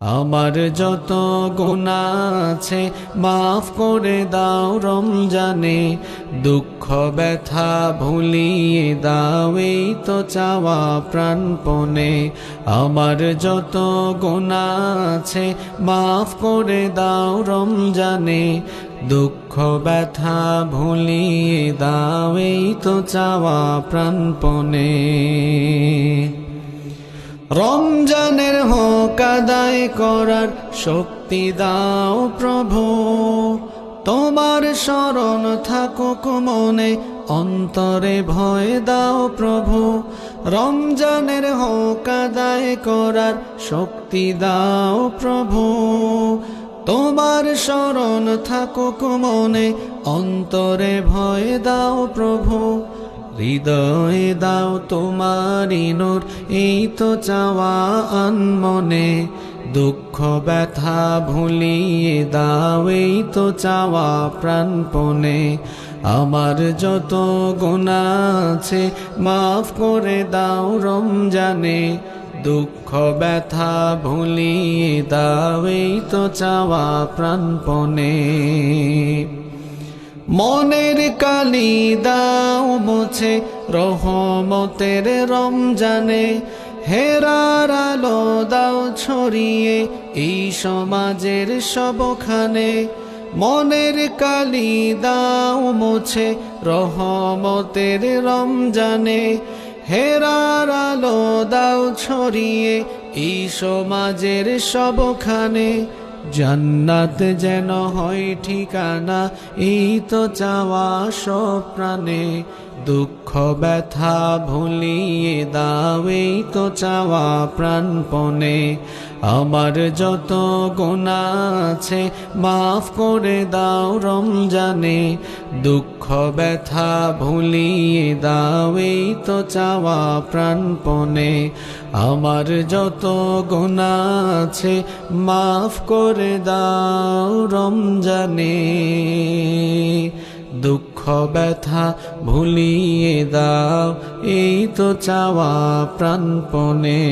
আমার যত গুনাহ আছে মাফ করে দাও রমজানে, দুঃখ ব্যথা ভুলিয়ে দাও এই তো চাওয়া প্রাণপণে। আমার যত গুনাহ আছে মাফ করে দাও রমজানে, দুঃখ ব্যথা ভুলিয়ে দাও এই তো চাওয়া প্রাণপণে। রমজানের হক আদায় করার শক্তি দাও প্রভু, তোমার শরণ থাকুক মনে, অন্তরে ভয় দাও প্রভু। রমজানের হক আদায় করার শক্তি দাও প্রভু, তোমার শরণ থাকুক মনে, অন্তরে ভয় দাও প্রভু। হৃদয়ে দাও তোমারি নূর এই তো চাওয়া আনমনে, দুঃখ ব্যথা ভুলিয়ে দাও এই তো চাওয়া প্রাণপণে। আমার যত গুনাহ আছে মাফ করে দাও রমজানে, দুঃখ ব্যথা ভুলিয়ে দাও এই তো চাওয়া প্রাণপণে। মনের কালি দাও মুছে রহমতের রমজানে, হেরার আলো দাও ছড়িয়ে এই সমাজের সবখানে। মনের কালি দাও মুছে রহমতের রমজানে, হেরার আলো দাও ছড়িয়ে এই সমাজের সবখানে। জান্নাত যেন হয় ঠিকানা এই তো চাওয়া সব প্রাণে, দুঃখ ব্যথা ভুলিয়ে দাও এই তো চাওয়া প্রাণপণে। আমার যত গুনাহ আছে মাফ করে দাও রমজানে, দুঃখ ব্যথা ভুলিয়ে দাও এই তো চাওয়া প্রাণপণে। আমার যত গুনাহ আছে মাফ করে দাও রমজানে, দুঃখ ব্যথা ভুলিয়ে দাও এই তো চাওয়া প্রাণপণে।